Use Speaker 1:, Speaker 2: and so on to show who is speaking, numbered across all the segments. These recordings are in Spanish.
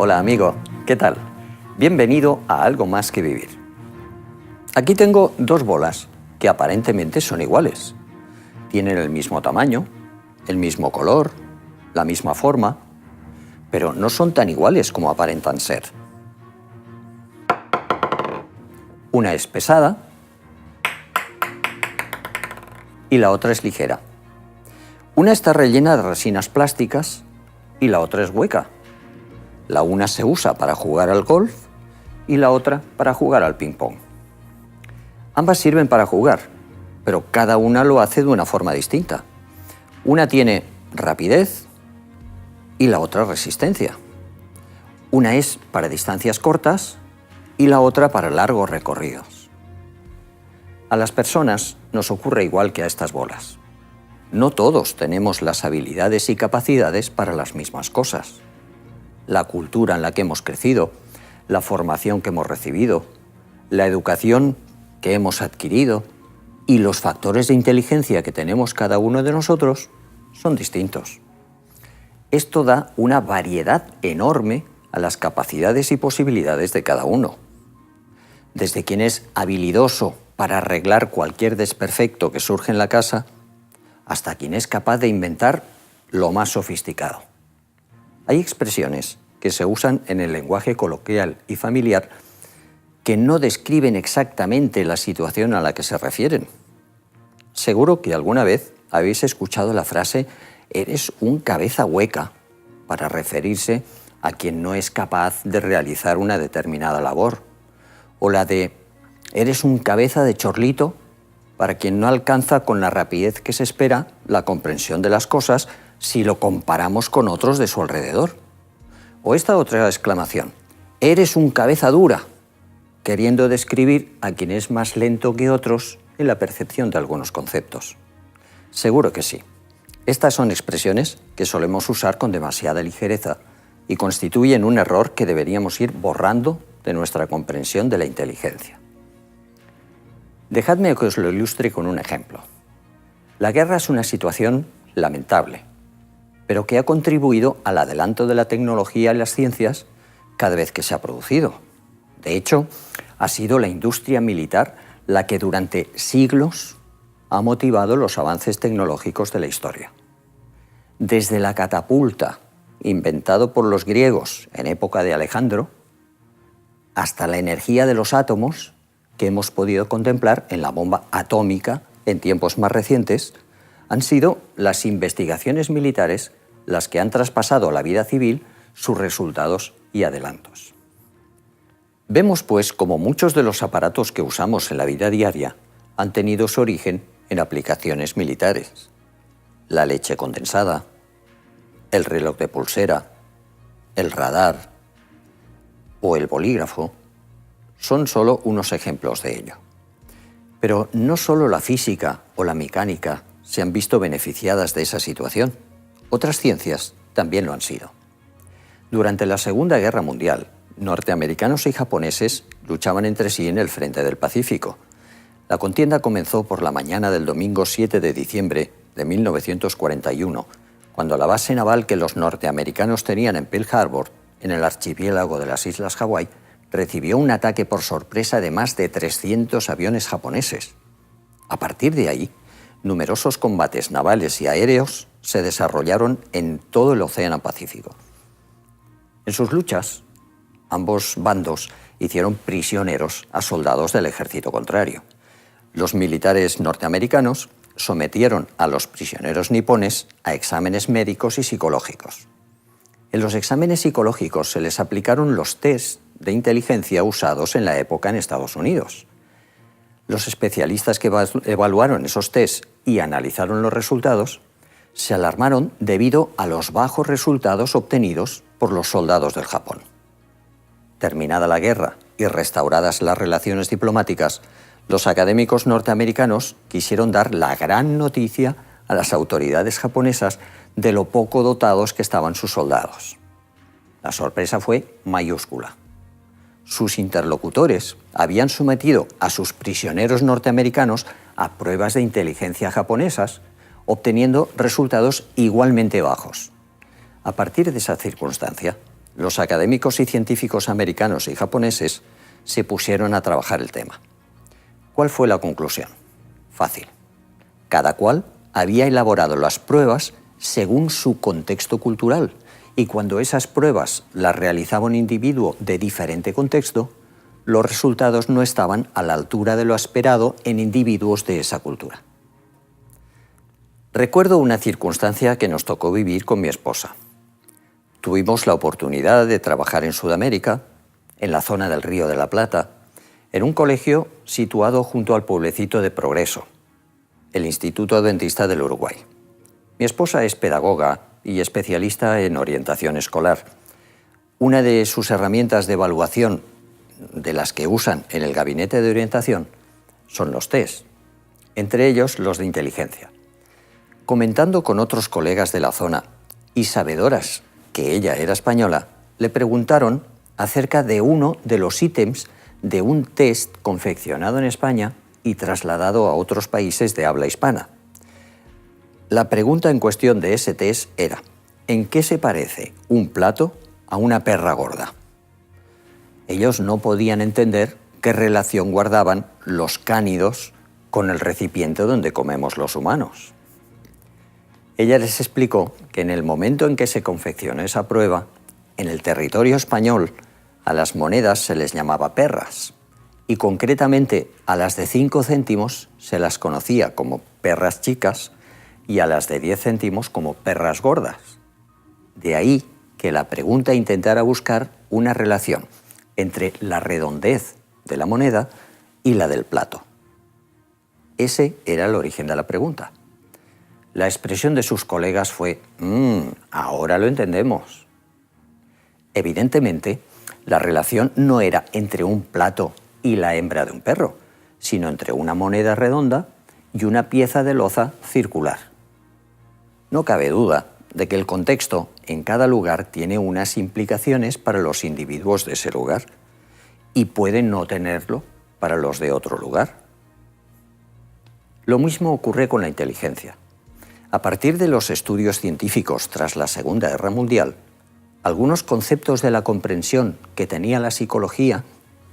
Speaker 1: Hola amigo, ¿qué tal? Bienvenido a Algo Más que Vivir. Aquí tengo dos bolas que aparentemente son iguales. Tienen el mismo tamaño, el mismo color, la misma forma, pero no son tan iguales como aparentan ser. Una es pesada y la otra es ligera. Una está rellena de resinas plásticas y la otra es hueca. La una se usa para jugar al golf y la otra para jugar al ping-pong. Ambas sirven para jugar, pero cada una lo hace de una forma distinta. Una tiene rapidez y la otra resistencia. Una es para distancias cortas y la otra para largos recorridos. A las personas nos ocurre igual que a estas bolas. No todos tenemos las habilidades y capacidades para las mismas cosas. La cultura en la que hemos crecido, la formación que hemos recibido, la educación que hemos adquirido y los factores de inteligencia que tenemos cada uno de nosotros son distintos. Esto da una variedad enorme a las capacidades y posibilidades de cada uno. Desde quien es habilidoso para arreglar cualquier desperfecto que surge en la casa, hasta quien es capaz de inventar lo más sofisticado. Hay expresiones que se usan en el lenguaje coloquial y familiar que no describen exactamente la situación a la que se refieren. Seguro que alguna vez habéis escuchado la frase «eres un cabeza hueca» para referirse a quien no es capaz de realizar una determinada labor, o la de «eres un cabeza de chorlito» para quien no alcanza con la rapidez que se espera la comprensión de las cosas si lo comparamos con otros de su alrededor. O esta otra exclamación, «eres un cabeza dura», queriendo describir a quien es más lento que otros en la percepción de algunos conceptos. Seguro que sí. Estas son expresiones que solemos usar con demasiada ligereza y constituyen un error que deberíamos ir borrando de nuestra comprensión de la inteligencia. Dejadme que os lo ilustre con un ejemplo. La guerra es una situación lamentable, pero que ha contribuido al adelanto de la tecnología y las ciencias cada vez que se ha producido. De hecho, ha sido la industria militar la que durante siglos ha motivado los avances tecnológicos de la historia. Desde la catapulta, inventado por los griegos en época de Alejandro, hasta la energía de los átomos, que hemos podido contemplar en la bomba atómica en tiempos más recientes, han sido las investigaciones militares las que han traspasado a la vida civil sus resultados y adelantos. Vemos, pues, como muchos de los aparatos que usamos en la vida diaria han tenido su origen en aplicaciones militares. La leche condensada, el reloj de pulsera, el radar o el bolígrafo son solo unos ejemplos de ello. Pero no solo la física o la mecánica se han visto beneficiadas de esa situación. Otras ciencias también lo han sido. Durante la Segunda Guerra Mundial, norteamericanos y japoneses luchaban entre sí en el frente del Pacífico. La contienda comenzó por la mañana del domingo 7 de diciembre de 1941, cuando la base naval que los norteamericanos tenían en Pearl Harbor, en el archipiélago de las Islas Hawái, recibió un ataque por sorpresa de más de 300 aviones japoneses. A partir de ahí, numerosos combates navales y aéreos se desarrollaron en todo el Océano Pacífico. En sus luchas, ambos bandos hicieron prisioneros a soldados del ejército contrario. Los militares norteamericanos sometieron a los prisioneros nipones a exámenes médicos y psicológicos. En los exámenes psicológicos se les aplicaron los tests de inteligencia usados en la época en Estados Unidos. Los especialistas que evaluaron esos tests y analizaron los resultados se alarmaron debido a los bajos resultados obtenidos por los soldados del Japón. Terminada la guerra y restauradas las relaciones diplomáticas, los académicos norteamericanos quisieron dar la gran noticia a las autoridades japonesas de lo poco dotados que estaban sus soldados. La sorpresa fue mayúscula. Sus interlocutores habían sometido a sus prisioneros norteamericanos a pruebas de inteligencia japonesas, obteniendo resultados igualmente bajos. A partir de esa circunstancia, los académicos y científicos americanos y japoneses se pusieron a trabajar el tema. ¿Cuál fue la conclusión? Fácil. Cada cual había elaborado las pruebas según su contexto cultural, y cuando esas pruebas las realizaba un individuo de diferente contexto, los resultados no estaban a la altura de lo esperado en individuos de esa cultura. Recuerdo una circunstancia que nos tocó vivir con mi esposa. Tuvimos la oportunidad de trabajar en Sudamérica, en la zona del Río de la Plata, en un colegio situado junto al pueblecito de Progreso, el Instituto Adventista del Uruguay. Mi esposa es pedagoga y especialista en orientación escolar. Una de sus herramientas de evaluación, de las que usan en el gabinete de orientación, son los test, entre ellos los de inteligencia. Comentando con otros colegas de la zona y sabedoras que ella era española, le preguntaron acerca de uno de los ítems de un test confeccionado en España y trasladado a otros países de habla hispana. La pregunta en cuestión de ese test era: ¿en qué se parece un plato a una perra gorda? Ellos no podían entender qué relación guardaban los cánidos con el recipiente donde comemos los humanos. Ella les explicó que en el momento en que se confeccionó esa prueba, en el territorio español a las monedas se les llamaba perras, y concretamente a las de 5 céntimos se las conocía como perras chicas y a las de 10 céntimos como perras gordas. De ahí que la pregunta intentara buscar una relación entre la redondez de la moneda y la del plato. Ese era el origen de la pregunta. La expresión de sus colegas fue: ahora lo entendemos. Evidentemente, la relación no era entre un plato y la hembra de un perro, sino entre una moneda redonda y una pieza de loza circular. No cabe duda de que el contexto en cada lugar tiene unas implicaciones para los individuos de ese lugar y puede no tenerlo para los de otro lugar. Lo mismo ocurre con la inteligencia. A partir de los estudios científicos tras la Segunda Guerra Mundial, algunos conceptos de la comprensión que tenía la psicología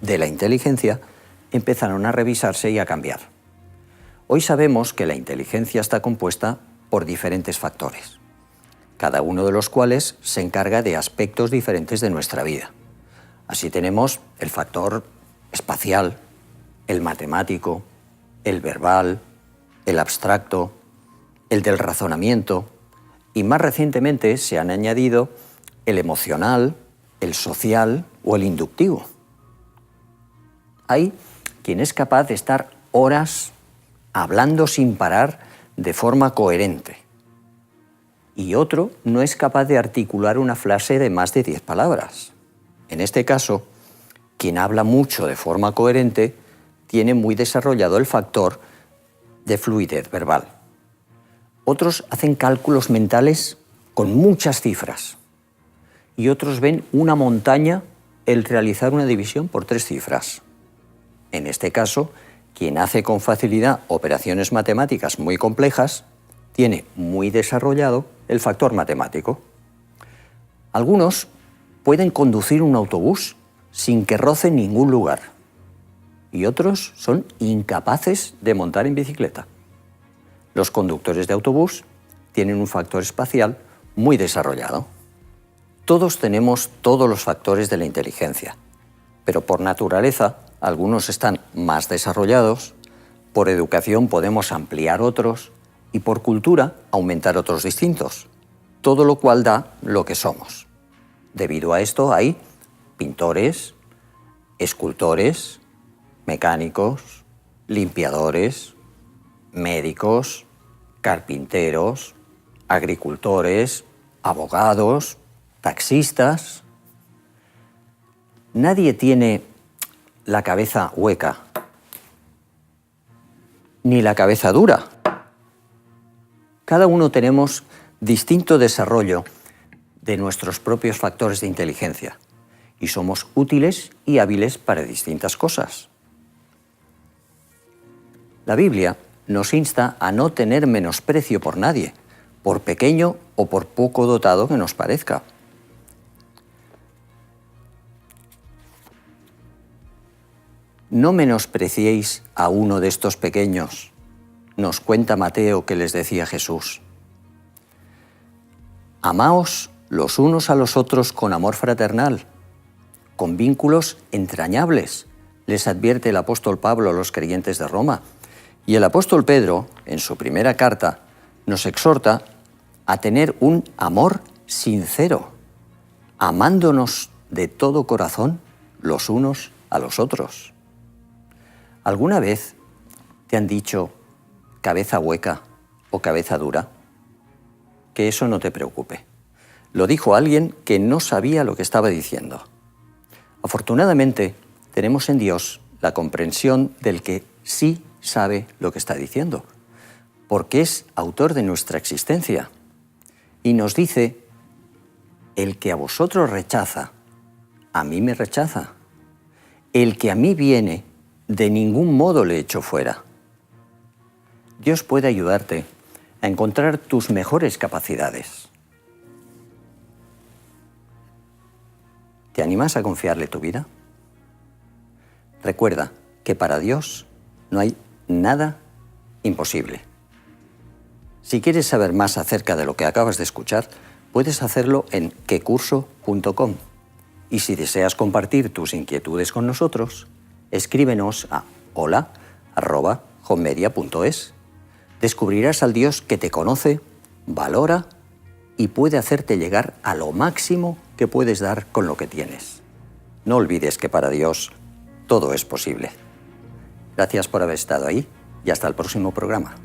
Speaker 1: de la inteligencia empezaron a revisarse y a cambiar. Hoy sabemos que la inteligencia está compuesta por diferentes factores, cada uno de los cuales se encarga de aspectos diferentes de nuestra vida. Así tenemos el factor espacial, el matemático, el verbal, el abstracto, el del razonamiento, y más recientemente se han añadido el emocional, el social o el inductivo. Hay quien es capaz de estar horas hablando sin parar de forma coherente, y otro no es capaz de articular una frase de más de 10 palabras. En este caso, quien habla mucho de forma coherente tiene muy desarrollado el factor de fluidez verbal. Otros hacen cálculos mentales con muchas cifras y otros ven una montaña el realizar una división por 3 cifras. En este caso, quien hace con facilidad operaciones matemáticas muy complejas tiene muy desarrollado el factor matemático. Algunos pueden conducir un autobús sin que roce ningún lugar y otros son incapaces de montar en bicicleta. Los conductores de autobús tienen un factor espacial muy desarrollado. Todos tenemos todos los factores de la inteligencia, pero por naturaleza algunos están más desarrollados, por educación podemos ampliar otros y por cultura aumentar otros distintos, todo lo cual da lo que somos. Debido a esto hay pintores, escultores, mecánicos, limpiadores, médicos, carpinteros, agricultores, abogados, taxistas. Nadie tiene la cabeza hueca, ni la cabeza dura. Cada uno tenemos distinto desarrollo de nuestros propios factores de inteligencia y somos útiles y hábiles para distintas cosas. La Biblia nos insta a no tener menosprecio por nadie, por pequeño o por poco dotado que nos parezca. no menospreciéis a uno de estos pequeños, nos cuenta Mateo que les decía Jesús. Amaos los unos a los otros con amor fraternal, con vínculos entrañables, les advierte el apóstol Pablo a los creyentes de Roma. Y el apóstol Pedro, en su primera carta, nos exhorta a tener un amor sincero, amándonos de todo corazón los unos a los otros. ¿Alguna vez te han dicho cabeza hueca o cabeza dura? Que eso no te preocupe. Lo dijo alguien que no sabía lo que estaba diciendo. Afortunadamente, tenemos en Dios la comprensión del que sí sabe lo que está diciendo, porque es autor de nuestra existencia. Y nos dice, el que a vosotros rechaza, a mí me rechaza. El que a mí viene, de ningún modo le echo fuera. Dios puede ayudarte a encontrar tus mejores capacidades. ¿Te animas a confiarle tu vida? Recuerda que para Dios no hay nada imposible. Si quieres saber más acerca de lo que acabas de escuchar, puedes hacerlo en quecurso.com. Y si deseas compartir tus inquietudes con nosotros, escríbenos a hola@homemedia.es. Descubrirás al Dios que te conoce, valora y puede hacerte llegar a lo máximo que puedes dar con lo que tienes. No olvides que para Dios todo es posible. Gracias por haber estado ahí y hasta el próximo programa.